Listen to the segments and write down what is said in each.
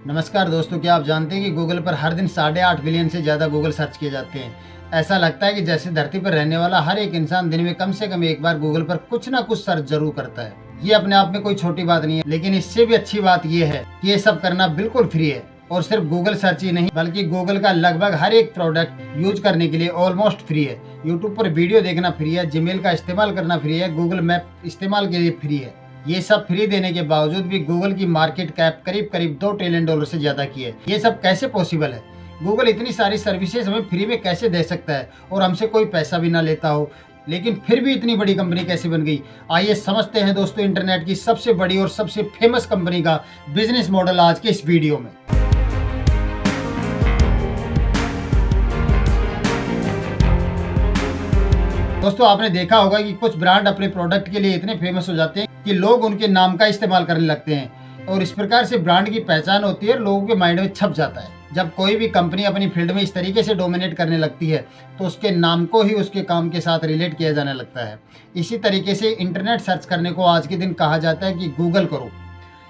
नमस्कार दोस्तों, क्या आप जानते हैं कि गूगल पर हर दिन 8.5 बिलियन से ज़्यादा गूगल सर्च किए जाते हैं। ऐसा लगता है कि जैसे धरती पर रहने वाला हर एक इंसान दिन में कम से कम एक बार गूगल पर कुछ ना कुछ सर्च जरूर करता है। ये अपने आप में कोई छोटी बात नहीं है, लेकिन इससे भी अच्छी बात यह है कि ये सब करना बिल्कुल फ्री है। और सिर्फ गूगल सर्च ही नहीं, बल्कि गूगल का लगभग हर एक प्रोडक्ट यूज करने के लिए ऑलमोस्ट फ्री है। यूट्यूब पर वीडियो देखना फ्री है, जीमेल का इस्तेमाल करना फ्री है, गूगल मैप इस्तेमाल के लिए फ्री है। ये सब फ्री देने के बावजूद भी गूगल की मार्केट कैप करीब करीब $2 ट्रिलियन से ज्यादा की है। ये सब कैसे पॉसिबल है? गूगल इतनी सारी सर्विसेज हमें फ्री में कैसे दे सकता है और हमसे कोई पैसा भी ना लेता हो, लेकिन फिर भी इतनी बड़ी कंपनी कैसे बन गई? आइए समझते हैं दोस्तों इंटरनेट की सबसे बड़ी और सबसे फेमस कंपनी का बिजनेस मॉडल आज के इस वीडियो में। दोस्तों, आपने देखा होगा कि कुछ ब्रांड अपने प्रोडक्ट के लिए इतने फेमस हो जाते हैं कि लोग उनके नाम का इस्तेमाल करने लगते हैं और इस प्रकार से ब्रांड की पहचान होती है और लोगों के माइंड में छप जाता है। जब कोई भी कंपनी अपनी फील्ड में इस तरीके से डोमिनेट करने लगती है तो उसके नाम को ही उसके काम के साथ रिलेट किया जाने लगता है। इसी तरीके से इंटरनेट सर्च करने को आज के दिन कहा जाता है कि गूगल करो।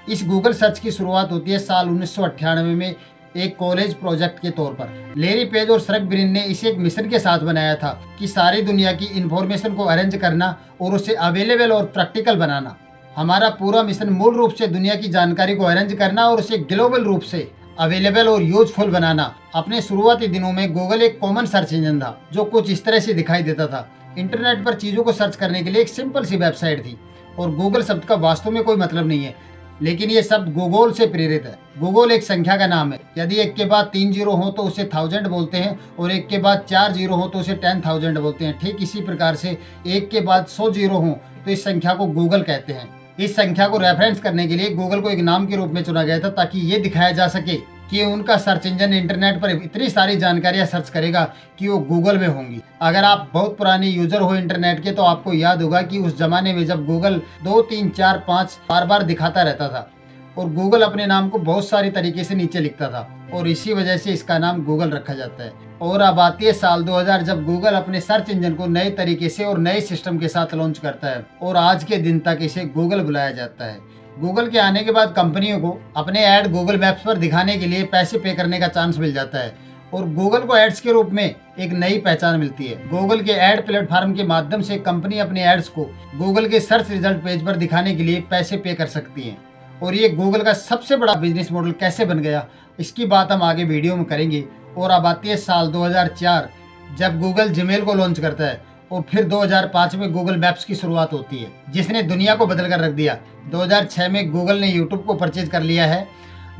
इस गूगल सर्च की शुरुआत होती है साल 1998 में एक कॉलेज प्रोजेक्ट के तौर पर। लेरी पेज और सरक ब्रिन ने इसे एक मिशन के साथ बनाया था कि सारी दुनिया की इंफॉर्मेशन को अरेंज करना और उसे अवेलेबल और प्रैक्टिकल बनाना। हमारा पूरा मिशन मूल रूप से दुनिया की जानकारी को अरेंज करना और उसे ग्लोबल रूप से अवेलेबल और यूजफुल बनाना। अपने शुरुआती दिनों में गूगल एक कॉमन सर्च इंजन था जो कुछ इस तरह से दिखाई देता था। इंटरनेट पर चीजों को सर्च करने के लिए एक सिंपल सी वेबसाइट थी और गूगल शब्द का वास्तव में कोई मतलब नहीं है, लेकिन ये शब्द गूगल से प्रेरित है। गूगल एक संख्या का नाम है। यदि एक के बाद 3 जीरो हो तो उसे 1000 बोलते हैं और एक के बाद 4 जीरो हो तो उसे 10,000 बोलते हैं। ठीक इसी प्रकार से एक के बाद 100 जीरो हो तो इस संख्या को गूगल कहते हैं। इस संख्या को रेफरेंस करने के लिए गूगल को एक नाम के रूप में चुना गया था ताकि ये दिखाया जा सके कि उनका सर्च इंजन इंटरनेट पर इतनी सारी जानकारियां सर्च करेगा कि वो गूगल में होंगी। अगर आप बहुत पुराने यूजर हो इंटरनेट के तो आपको याद होगा कि उस जमाने में जब गूगल 2, 3, 4, 5 बार बार दिखाता रहता था और गूगल अपने नाम को बहुत सारी तरीके से नीचे लिखता था और इसी वजह से इसका नाम गूगल रखा जाता है। और अब आती है साल 2000 जब गूगल अपने सर्च इंजन को नए तरीके से और नए सिस्टम के साथ लॉन्च करता है और आज के दिन तक इसे गूगल बुलाया जाता है। गूगल के आने के बाद कंपनियों को अपने ऐड गूगल मैप्स पर दिखाने के लिए पैसे पे करने का चांस मिल जाता है और गूगल को एड्स के रूप में एक नई पहचान मिलती है। गूगल के एड प्लेटफॉर्म के माध्यम से कंपनी अपने एड्स को गूगल के सर्च रिजल्ट पेज पर दिखाने के लिए पैसे पे कर सकती है। और ये गूगल का सबसे बड़ा बिजनेस मॉडल कैसे बन गया, इसकी बात हम आगे वीडियो में करेंगे। और अब आती है साल 2004 जब गूगल जीमेल को लॉन्च करता है और फिर 2005 में गूगल मैप्स की शुरुआत होती है जिसने दुनिया को बदल कर रख दिया। 2006 में गूगल ने यूट्यूब को परचेज कर लिया है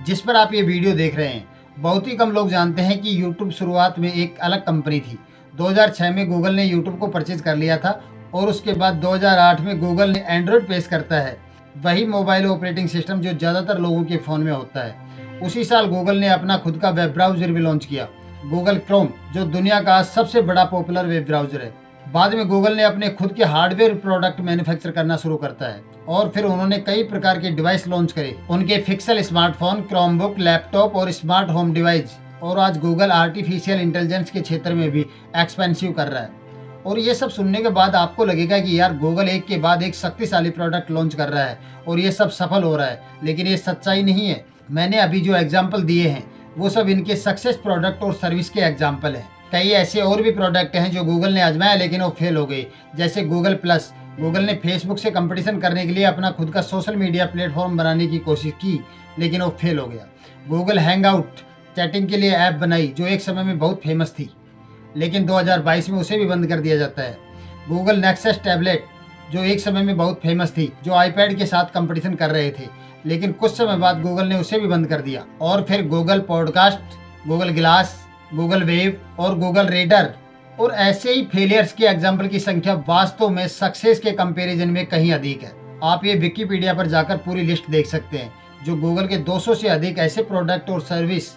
जिस पर आप ये वीडियो देख रहे हैं। बहुत ही कम लोग जानते हैं कि यूट्यूब शुरुआत में एक अलग कंपनी थी। 2006 में गूगल ने यूट्यूब को परचेज कर लिया था और उसके बाद 2008 में गूगल ने एंड्रॉयड पेश करता है, वही मोबाइल ऑपरेटिंग सिस्टम जो ज़्यादातर लोगों के फ़ोन में होता है। उसी साल गूगल ने अपना खुद का वेब ब्राउज़र भी लॉन्च किया, गूगल क्रोम, जो दुनिया का सबसे बड़ा पॉपुलर वेब ब्राउज़र है। बाद में गूगल ने अपने खुद के हार्डवेयर प्रोडक्ट मैन्युफैक्चर करना शुरू करता है और फिर उन्होंने कई प्रकार के डिवाइस लॉन्च करे। उनके पिक्सल स्मार्टफोन, क्रोमबुक, लैपटॉप और स्मार्ट होम डिवाइस। और आज गूगल आर्टिफिशियल इंटेलिजेंस के क्षेत्र में भी एक्सपेंसिव कर रहा है। और ये सब सुनने के बाद आपको लगेगा कि यार गूगल एक के बाद एक शक्तिशाली प्रोडक्ट लॉन्च कर रहा है और ये सब सफल हो रहा है, लेकिन ये सच्चाई नहीं है। मैंने अभी जो एग्जाम्पल दिए हैं वो सब इनके सक्सेस प्रोडक्ट और सर्विस के एग्जाम्पल हैं। कई ऐसे और भी प्रोडक्ट हैं जो गूगल ने आजमाया लेकिन वो फेल हो गए, जैसे गूगल प्लस। गूगल ने फेसबुक से कंपटीशन करने के लिए अपना खुद का सोशल मीडिया प्लेटफॉर्म बनाने की कोशिश की लेकिन वो फेल हो गया। गूगल हैंगआउट चैटिंग के लिए ऐप बनाई जो एक समय में बहुत फेमस थी, लेकिन 2022 में उसे भी बंद कर दिया जाता है। गूगल नेक्सस टैबलेट जो एक समय में बहुत फेमस थी, जो आईपैड के साथ कंपटीशन कर रहे थे, लेकिन कुछ समय बाद गूगल ने उसे भी बंद कर दिया। और फिर Google podcast, Google glass, Google wave और गूगल रीडर। और ऐसे ही फेलियर्स के एग्जाम्पल की संख्या वास्तव में सक्सेस के कंपैरिजन में कहीं अधिक है। आप ये विकिपीडिया पर जाकर पूरी लिस्ट देख सकते हैं जो गूगल के 200 से अधिक ऐसे प्रोडक्ट और सर्विस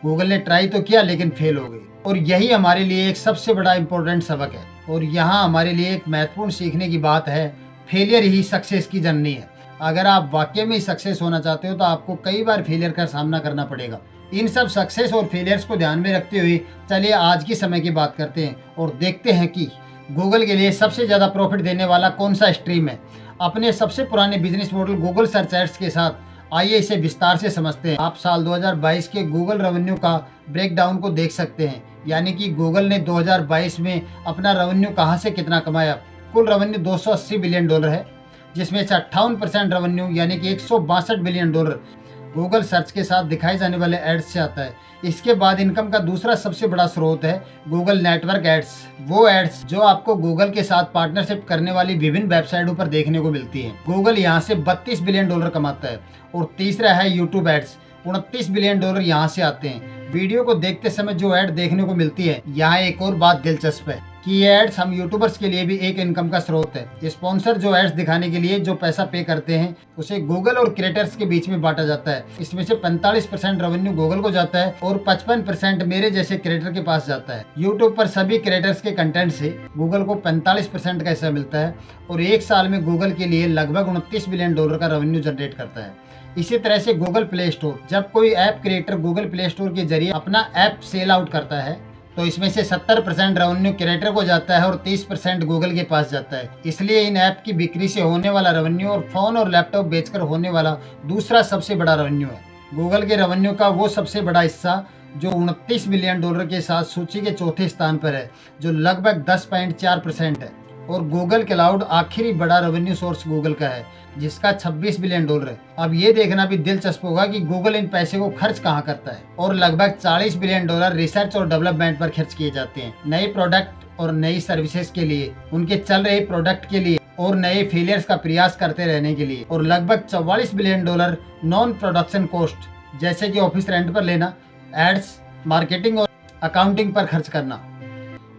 गूगल ने ट्राई तो किया लेकिन फेल हो गई। और यही हमारे लिए एक सबसे बड़ा इम्पोर्टेंट सबक है और यहाँ हमारे लिए एक महत्वपूर्ण सीखने की बात है, फेलियर ही सक्सेस की जननी है। अगर आप वाकई में सक्सेस होना चाहते हो तो आपको कई बार फेलियर का सामना करना पड़ेगा। इन सब सक्सेस और फेलियर्स को ध्यान में रखते हुए चलिए आज की समय की बात करते हैं और देखते हैं कि गूगल के लिए सबसे ज़्यादा प्रॉफिट देने वाला कौन सा स्ट्रीम है। अपने सबसे पुराने business model Google search ads के साथ आइए इसे विस्तार से समझते हैं। आप साल 2022 के गूगल रेवेन्यू का ब्रेकडाउन को देख सकते हैं, यानी कि गूगल ने 2022 में अपना रेवेन्यू कहां से कितना कमाया। कुल रेवेन्यू $280 बिलियन है, जिसमें से 58% रेवेन्यू यानी कि $162 बिलियन गूगल सर्च के साथ दिखाए जाने वाले एड्स से आता है। इसके बाद इनकम का दूसरा सबसे बड़ा स्रोत है गूगल नेटवर्क एड्स, वो एड्स जो आपको गूगल के साथ पार्टनरशिप करने वाली विभिन्न वेबसाइटों पर देखने को मिलती है। गूगल यहाँ से $32 बिलियन कमाता है। और तीसरा है यूट्यूब एड्स, $29 बिलियन यहाँ से आते हैं। वीडियो को देखते समय जो ऐड देखने को मिलती है, यहाँ एक और बात दिलचस्प है कि ये एड्स हम यूट्यूबर्स के लिए भी एक इनकम का स्रोत है। स्पॉन्सर जो एड्स दिखाने के लिए जो पैसा पे करते हैं, उसे गूगल और क्रिएटर्स के बीच में बांटा जाता है। इसमें से 45% रेवेन्यू गूगल को जाता है और 55% मेरे जैसे क्रिएटर के पास जाता है। यूट्यूब पर सभी क्रिएटर्स के कंटेंट से गूगल को 45% का हिस्सा मिलता है और एक साल में गूगल के लिए लगभग $29 बिलियन का रेवेन्यू जनरेट करता है। इसी तरह से गूगल प्ले स्टोर, जब कोई app creator Google play store के जरिए अपना ऐप सेल आउट करता है, तो इसमें से 70% रेवेन्यू क्रिएटर को जाता है और 30% गूगल के पास जाता है। इसलिए इन ऐप की बिक्री से होने वाला रेवेन्यू और फोन और लैपटॉप बेचकर होने वाला दूसरा सबसे बड़ा रेवेन्यू है। गूगल के रेवेन्यू का वो सबसे बड़ा हिस्सा जो $29 बिलियन के साथ सूची के चौथे स्थान पर है, जो लगभग 10.4% है। और गूगल क्लाउड आखिरी बड़ा रेवेन्यू सोर्स गूगल का है, जिसका $26 बिलियन है। अब ये देखना भी दिलचस्प होगा कि गूगल इन पैसे को खर्च कहाँ करता है, और लगभग $40 बिलियन रिसर्च और डेवलपमेंट पर खर्च किए जाते हैं, नए प्रोडक्ट और नई सर्विसेज के लिए, उनके चल रहे प्रोडक्ट के लिए और नए फेलियर्स का प्रयास करते रहने के लिए। और लगभग $44 बिलियन नॉन प्रोडक्शन कॉस्ट, जैसे कि ऑफिस रेंट पर लेना, एड्स, मार्केटिंग और अकाउंटिंग पर खर्च करना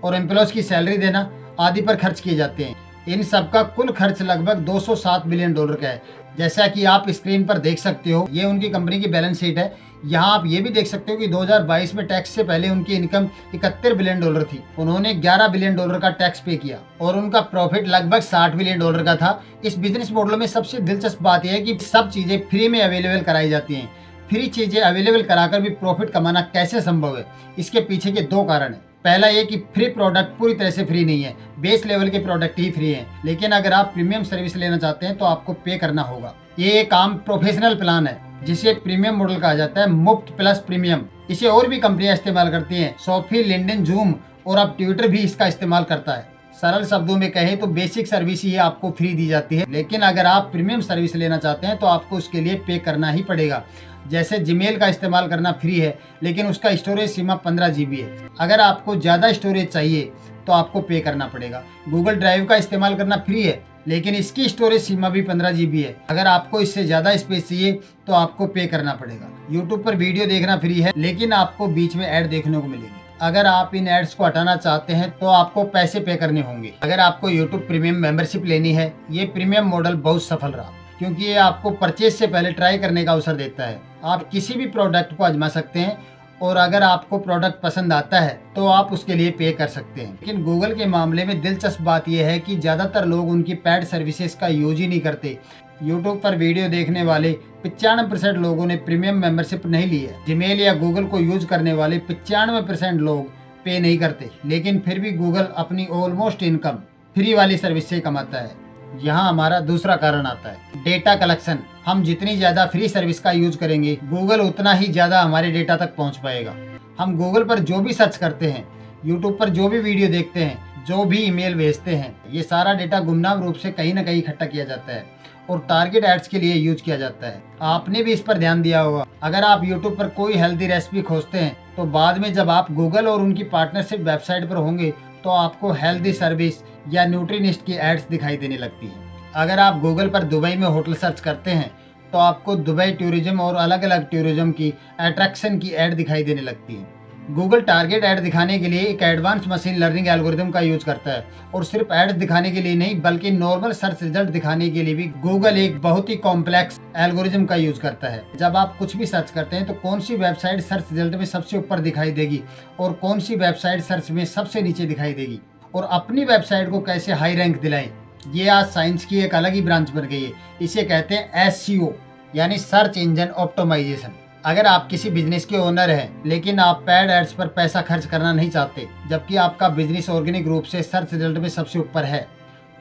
और एम्प्लॉयज की सैलरी देना आदि पर खर्च किए जाते हैं। इन सब का कुल खर्च लगभग $207 बिलियन का है। जैसा कि आप स्क्रीन पर देख सकते हो, ये उनकी कंपनी की बैलेंस शीट है। यहाँ आप ये भी देख सकते हो कि 2022 में टैक्स से पहले उनकी इनकम $71 बिलियन थी। उन्होंने $11 बिलियन का टैक्स पे किया और उनका प्रॉफिट लगभग $60 बिलियन का था। इस बिजनेस मॉडल में सबसे दिलचस्प बात यह है कि सब चीजें फ्री में अवेलेबल कराई जाती हैं। फ्री चीजें अवेलेबल कराकर भी प्रॉफिट कमाना कैसे संभव है? इसके पीछे के दो कारण है। पहला ये कि फ्री प्रोडक्ट पूरी तरह से फ्री नहीं है, बेस लेवल के प्रोडक्ट ही फ्री हैं। लेकिन अगर आप प्रीमियम सर्विस लेना चाहते हैं तो आपको पे करना होगा। ये एक आम प्रोफेशनल प्लान है जिसे प्रीमियम मॉडल कहा जाता है, मुफ्त प्लस प्रीमियम। इसे और भी कंपनियां इस्तेमाल करती हैं, सोफी, लिंक्डइन, जूम और अब ट्विटर भी इसका इस्तेमाल करता है। सरल शब्दों में कहें तो बेसिक सर्विस ही आपको फ्री दी जाती है, लेकिन अगर आप प्रीमियम सर्विस लेना चाहते हैं तो आपको उसके लिए पे करना ही पड़ेगा। जैसे जीमेल का इस्तेमाल करना फ्री है, लेकिन उसका स्टोरेज सीमा 15 GB है। अगर आपको ज़्यादा स्टोरेज चाहिए तो आपको पे करना पड़ेगा। गूगल ड्राइव का इस्तेमाल करना फ्री है, लेकिन इसकी स्टोरेज सीमा भी 15 GB है। अगर आपको इससे ज़्यादा स्पेस चाहिए तो आपको पे करना पड़ेगा। यूट्यूब पर वीडियो देखना फ्री है, लेकिन आपको बीच में ऐड देखने को मिलेगी। अगर आप इन एड्स को हटाना चाहते हैं तो आपको पैसे पे करने होंगे। अगर आपको यूट्यूब प्रीमियम मेंबरशिप लेनी है, ये प्रीमियम मॉडल बहुत सफल रहा, क्योंकि ये आपको परचेज से पहले ट्राई करने का अवसर देता है। आप किसी भी प्रोडक्ट को आजमा सकते हैं और अगर आपको प्रोडक्ट पसंद आता है तो आप उसके लिए पे कर सकते हैं। लेकिन गूगल के मामले में दिलचस्प बात यह है कि ज़्यादातर लोग उनकी पेड सर्विसेज का यूज ही नहीं करते। यूट्यूब पर वीडियो देखने वाले 95% लोगों ने प्रीमियम मेंबरशिप नहीं ली है। जीमेल या गूगल को यूज करने वाले 95% लोग पे नहीं करते, लेकिन फिर भी गूगल अपनी ऑलमोस्ट इनकम फ्री वाली सर्विस से कमाता है। यहाँ हमारा दूसरा कारण आता है डेटा कलेक्शन। हम जितनी ज़्यादा फ्री सर्विस का यूज करेंगे, गूगल उतना ही ज़्यादा हमारे डेटा तक पहुँच पाएगा। हम गूगल पर जो भी सर्च करते हैं, यूट्यूब पर जो भी वीडियो देखते हैं, जो भी ईमेल भेजते हैं, ये सारा डेटा गुमनाम रूप से कहीं ना कहीं इकट्ठा किया जाता है और टारगेट एड्स के लिए यूज किया जाता है। आपने भी इस पर ध्यान दिया होगा। अगर आप यूट्यूब पर कोई हेल्दी रेसिपी खोजते हैं तो बाद में जब आप गूगल और उनकी पार्टनरशिप वेबसाइट पर होंगे तो आपको हेल्दी सर्विस या न्यूट्रिनिस्ट की एड्स दिखाई देने लगती है। अगर आप गूगल पर दुबई में होटल सर्च करते हैं तो आपको दुबई टूरिज्म और अलग अलग टूरिज्म की अट्रैक्शन की ऐड दिखाई देने लगती है। गूगल टारगेट ऐड दिखाने के लिए एक एडवांस मशीन लर्निंग एल्गोरिथम का यूज करता है और सिर्फ एड्स दिखाने के लिए नहीं, बल्कि नॉर्मल सर्च रिजल्ट दिखाने के लिए भी गूगल एक बहुत ही कॉम्प्लेक्स एल्गोरिथम का यूज करता है। जब आप कुछ भी सर्च करते हैं तो कौन सी वेबसाइट सर्च रिजल्ट में सबसे ऊपर दिखाई देगी और कौन सी वेबसाइट सर्च में सबसे नीचे दिखाई देगी, और अपनी वेबसाइट को कैसे हाई रैंक दिलाएं, ये आज साइंस की एक अलग ही ब्रांच बन गई है। इसे कहते हैं SEO यानी सर्च इंजन ऑप्टिमाइजेशन। अगर आप किसी बिजनेस के ओनर हैं लेकिन आप पेड एड्स पर पैसा खर्च करना नहीं चाहते, जबकि आपका बिजनेस ऑर्गेनिक रूप से सर्च रिजल्ट में सबसे ऊपर है,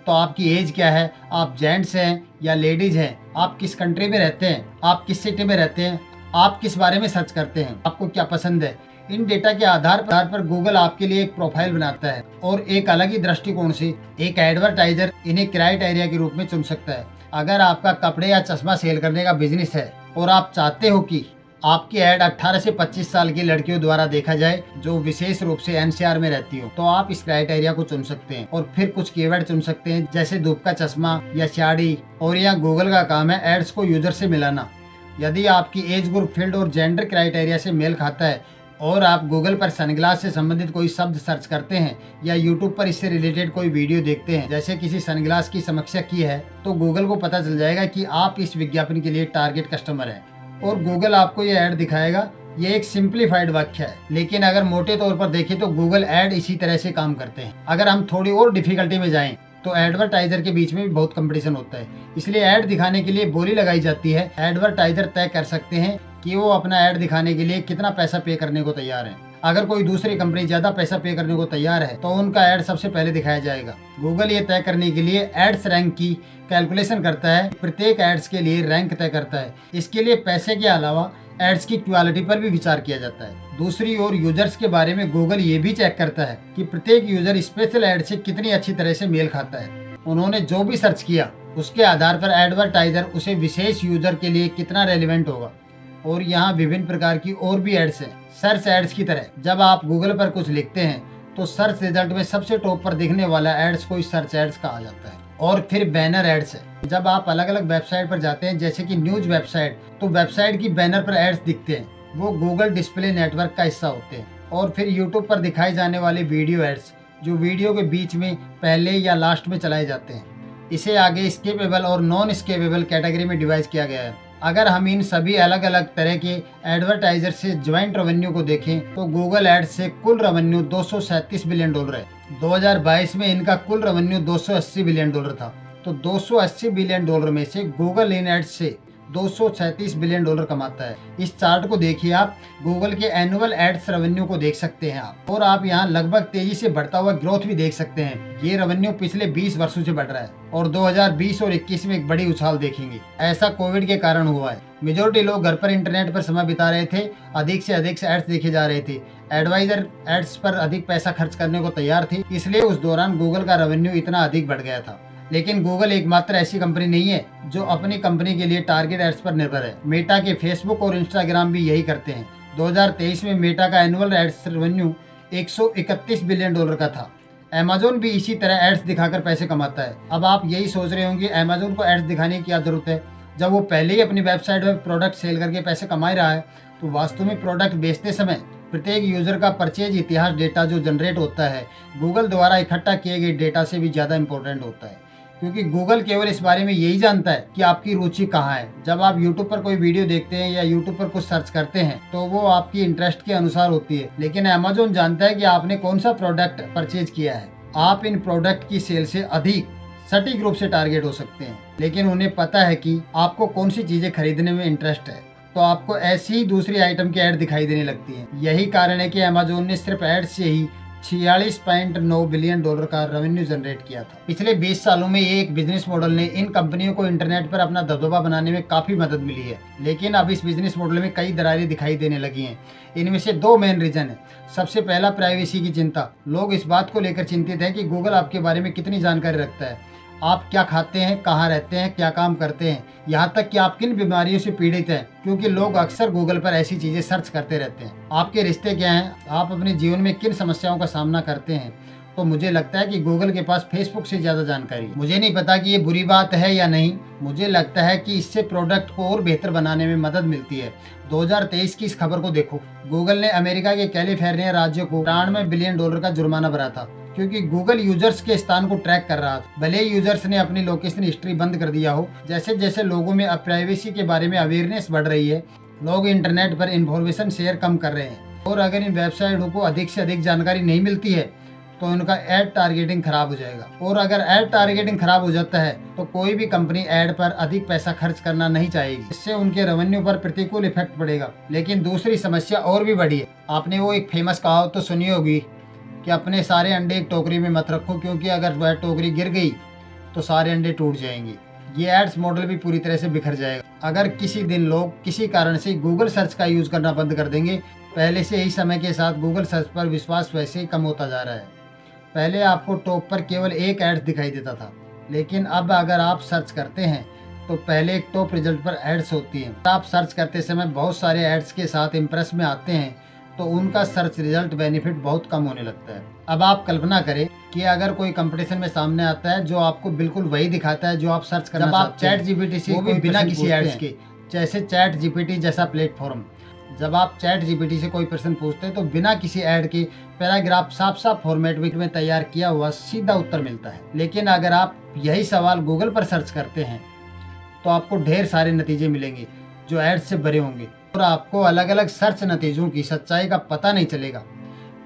तो आपकी एज क्या है, आप जेंट्स हैं या लेडीज हैं, आप किस कंट्री में रहते हैं, आप किस सिटी में रहते हैं, आप किस बारे में सर्च करते हैं, आपको क्या पसंद है। इन डेटा के आधार पर गूगल आपके लिए एक प्रोफाइल बनाता है और एक अलग ही दृष्टिकोण से एक एडवर्टाइजर इन्हें क्राइटेरिया के रूप में चुन सकता है। अगर आपका कपड़े या चश्मा सेल करने का बिजनेस है और आप चाहते हो कि आपकी ऐड 18 से 25 साल की लड़कियों द्वारा देखा जाए जो विशेष रूप से एनसीआर में रहती हो, तो आप इस क्राइटेरिया को चुन सकते हैं और फिर कुछ कीवर्ड चुन सकते हैं जैसे धूप का चश्मा या साड़ी। और यह गूगल का काम है एड्स को यूजर से मिलाना। यदि आपकी एज ग्रुप, फील्ड और जेंडर क्राइटेरिया से मेल खाता है और आप गूगल पर सनग्लास से संबंधित कोई शब्द सर्च करते हैं या यूट्यूब पर इससे रिलेटेड कोई वीडियो देखते हैं जैसे किसी सनग्लास की समीक्षा की है, तो गूगल को पता चल जाएगा कि आप इस विज्ञापन के लिए टारगेट कस्टमर हैं और गूगल आपको ये ऐड दिखाएगा। ये एक सिंप्लीफाइड वाक्य है, लेकिन अगर मोटे तौर पर देखें तो गूगल ऐड इसी तरह से काम करते हैं। अगर हम थोड़ी और डिफिकल्टी में जाएं तो एडवर्टाइजर के बीच में भी बहुत कंपटीशन होता है, इसलिए ऐड दिखाने के लिए बोली लगाई जाती है। एडवर्टाइजर तय कर सकते हैं कि वो अपना ऐड दिखाने के लिए कितना पैसा पे करने को तैयार है। अगर कोई दूसरी कंपनी ज्यादा पैसा पे करने को तैयार है तो उनका ऐड सबसे पहले दिखाया जाएगा। गूगल ये तय करने के लिए एड्स रैंक की कैलकुलेशन करता है, प्रत्येक एड्स के लिए रैंक तय करता है। इसके लिए पैसे के अलावा एड्स की क्वालिटी पर भी विचार किया जाता है। दूसरी ओर यूजर्स के बारे में गूगल ये भी चेक करता है कि प्रत्येक यूजर स्पेशल ऐड से कितनी अच्छी तरह से मेल खाता है। उन्होंने जो भी सर्च किया उसके आधार पर एडवर्टाइजर उसे विशेष यूजर के लिए कितना रेलिवेंट होगा। और यहाँ विभिन्न प्रकार की और भी एड्स हैं। सर्च एड्स की तरह जब आप गूगल पर कुछ लिखते हैं तो सर्च रिजल्ट में सबसे टॉप पर दिखने वाला एड्स को सर्च एड्स कहा जाता है। और फिर बैनर एड्स है। जब आप अलग अलग वेबसाइट पर जाते हैं जैसे कि न्यूज वेबसाइट, तो वेबसाइट की बैनर पर एड्स दिखते हैं, वो गूगल डिस्प्ले नेटवर्क का हिस्सा होते हैं। और फिर यूट्यूब पर दिखाए जाने वाले वीडियो एड्स जो वीडियो के बीच में, पहले या लास्ट में चलाए जाते हैं। इसे आगे स्केपेबल और नॉन स्केपेबल कैटेगरी में डिवाइड किया गया है। अगर हम इन सभी अलग अलग तरह के एडवर्टाइजर से ज्वाइंट रेवेन्यू को देखें तो गूगल एड्स से कुल रेवेन्यू $237 बिलियन है। 2022 में इनका कुल रेवेन्यू $280 बिलियन था। तो $280 बिलियन में से गूगल इन एड्स से $237 बिलियन कमाता है। इस चार्ट को देखिए आप, गूगल के एनुअल एड्स रेवेन्यू को देख सकते हैं आप, और आप यहाँ लगभग तेजी से बढ़ता हुआ ग्रोथ भी देख सकते हैं। ये रेवेन्यू पिछले 20 वर्षों से बढ़ रहा है और 2020 और 21 में एक बड़ी उछाल देखेंगे। ऐसा कोविड के कारण हुआ है। मेजोरिटी लोग घर पर इंटरनेट पर समय बिता रहे थे, अधिक से अधिक एड्स देखे जा रहे थे। एडवाइजर एड्स पर अधिक पैसा खर्च करने को तैयार थी, इसलिए उस दौरान गूगल का रेवेन्यू इतना अधिक बढ़ गया था। लेकिन गूगल एकमात्र ऐसी कंपनी नहीं है जो अपनी कंपनी के लिए टारगेट एड्स पर निर्भर है। मेटा के फेसबुक और इंस्टाग्राम भी यही करते हैं। 2023 में मेटा का एनुअल एड्स रेवेन्यू $131 बिलियन का था। अमेजोन भी इसी तरह एड्स दिखाकर पैसे कमाता है। अब आप यही सोच रहे होंगे अमेजोन को एड्स दिखाने की क्या जरूरत है जब वो पहले ही अपनी वेबसाइट पर प्रोडक्ट सेल करके पैसे कमा ही रहा है। तो वास्तव में प्रोडक्ट बेचते समय प्रत्येक यूजर का परचेज इतिहास डेटा जो जनरेट होता है गूगल द्वारा इकट्ठा किए गए डेटा से भी ज्यादा इंपॉर्टेंट होता है, क्योंकि गूगल केवल इस बारे में यही जानता है कि आपकी रुचि कहाँ है। जब आप YouTube पर कोई वीडियो देखते हैं या YouTube पर कुछ सर्च करते हैं तो वो आपकी इंटरेस्ट के अनुसार होती है, लेकिन Amazon जानता है कि आपने कौन सा प्रोडक्ट परचेज किया है। आप इन प्रोडक्ट की सेल से अधिक सटीक रूप से टारगेट हो सकते हैं, लेकिन उन्हें पता है कि आपको कौन सी चीजें खरीदने में इंटरेस्ट है, तो आपको ऐसी ही दूसरी आइटम की ऐड दिखाई देने लगती है। यही कारण है कि Amazon ने सिर्फ ऐड से ही $46.9 बिलियन का रेवेन्यू जनरेट किया था। पिछले 20 सालों में ये एक बिजनेस मॉडल ने इन कंपनियों को इंटरनेट पर अपना दबदबा बनाने में काफी मदद मिली है, लेकिन अब इस बिजनेस मॉडल में कई दरारें दिखाई देने लगी हैं। इनमें से 2 मेन रीजन है। सबसे पहला, प्राइवेसी की चिंता। लोग इस बात को लेकर चिंतित हैं कि गूगल आपके बारे में कितनी जानकारी रखता है, आप क्या खाते हैं, कहाँ रहते हैं, क्या काम करते हैं, यहाँ तक कि आप किन बीमारियों से पीड़ित हैं, क्योंकि लोग अक्सर गूगल पर ऐसी चीजें सर्च करते रहते हैं। आपके रिश्ते क्या हैं, आप अपने जीवन में किन समस्याओं का सामना करते हैं। तो मुझे लगता है कि गूगल के पास फेसबुक से ज्यादा जानकारी है। मुझे नहीं पता कि ये बुरी बात है या नहीं, मुझे लगता है कि इससे प्रोडक्ट को और बेहतर बनाने में मदद मिलती है। 2023 की इस खबर को देखो, गूगल ने अमेरिका के कैलिफोर्निया राज्य को $93 बिलियन का जुर्माना भरा था, क्योंकि गूगल यूजर्स के स्थान को ट्रैक कर रहा था। भले ही यूजर्स ने अपनी लोकेशन हिस्ट्री बंद कर दिया हो, जैसे जैसे लोगों में प्राइवेसी के बारे में अवेयरनेस बढ़ रही है, लोग इंटरनेट पर इंफॉर्मेशन शेयर कम कर रहे हैं, और अगर इन वेबसाइटों को अधिक से अधिक जानकारी नहीं मिलती है तो उनका एड टारगेटिंग खराब हो जाएगा। और अगर एड टारगेटिंग खराब हो जाता है तो कोई भी कंपनी एड पर अधिक पैसा खर्च करना नहीं चाहेगी, इससे उनके रेवेन्यू पर प्रतिकूल इफेक्ट पड़ेगा। लेकिन दूसरी समस्या और भी बड़ी है। आपने वो एक फेमस कहावत तो सुनी होगी कि अपने सारे अंडे एक टोकरी में मत रखो, क्योंकि अगर वह टोकरी गिर गई तो सारे अंडे टूट जाएंगे। ये एड्स मॉडल भी पूरी तरह से बिखर जाएगा। अगर किसी दिन लोग किसी कारण से गूगल सर्च का यूज़ करना बंद कर देंगे, पहले से ही समय के साथ गूगल सर्च पर विश्वास वैसे ही कम होता जा रहा है। पहले आपको टॉप पर केवल एक एड्स दिखाई देता था, लेकिन अब अगर आप सर्च करते हैं तो पहले एक टॉप रिजल्ट पर एड्स होती हैं। आप सर्च करते समय बहुत सारे एड्स के साथ इम्प्रेस में आते हैं तो उनका सर्च रिजल्ट बेनिफिट बहुत कम होने लगता है। अब आप कल्पना करें कि अगर कोई कंपटीशन में सामने आता है जो आपको बिल्कुल वही दिखाता है जो आप सर्च करना चाहते हैं। जब आप चैट जीपीटी से वो भी बिना किसी एड्स के, जैसे चैट जीपीटी जैसा प्लेटफॉर्म, जब आप चैट जीपीटी से कोई प्रश्न पूछते हैं तो बिना किसी ऐड के पैराग्राफ साफ साफ फॉर्मेट में तैयार किया हुआ सीधा उत्तर मिलता है। लेकिन अगर आप यही सवाल गूगल पर सर्च करते हैं तो आपको ढेर सारे नतीजे मिलेंगे जो एड्स से भरे होंगे और आपको अलग अलग सर्च नतीजों की सच्चाई का पता नहीं चलेगा।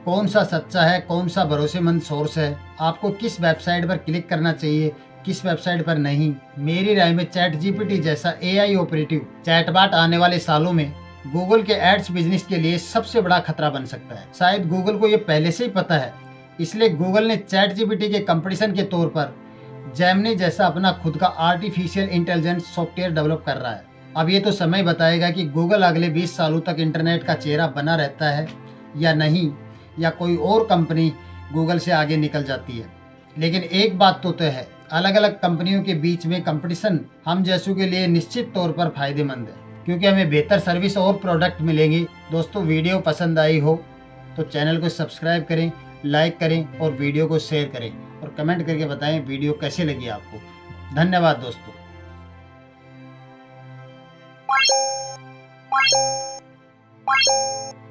कौन सा सच्चा है, कौन सा भरोसेमंद सोर्स है, आपको किस वेबसाइट पर क्लिक करना चाहिए, किस वेबसाइट पर नहीं। मेरी राय में चैट जीपीटी जैसा एआई ऑपरेटिव चैटबॉट आने वाले सालों में गूगल के एड्स बिजनेस के लिए सबसे बड़ा खतरा बन सकता है। शायद गूगल को ये पहले से ही पता है, इसलिए गूगल ने चैट जीपीटी के कंपटीशन के तौर पर जेमिनी जैसा अपना खुद का आर्टिफिशियल इंटेलिजेंस सॉफ्टवेयर डेवलप कर रहा है। अब ये तो समय बताएगा कि गूगल अगले 20 सालों तक इंटरनेट का चेहरा बना रहता है या नहीं, या कोई और कंपनी गूगल से आगे निकल जाती है। लेकिन एक बात तो तय है, अलग अलग कंपनियों के बीच में कंपटीशन हम जैसों के लिए निश्चित तौर पर फायदेमंद है, क्योंकि हमें बेहतर सर्विस और प्रोडक्ट मिलेंगे। दोस्तों, वीडियो पसंद आई हो तो चैनल को सब्सक्राइब करें, लाइक करें और वीडियो को शेयर करें और कमेंट करके बताएं वीडियो कैसे लगी आपको। धन्यवाद दोस्तों। Bye.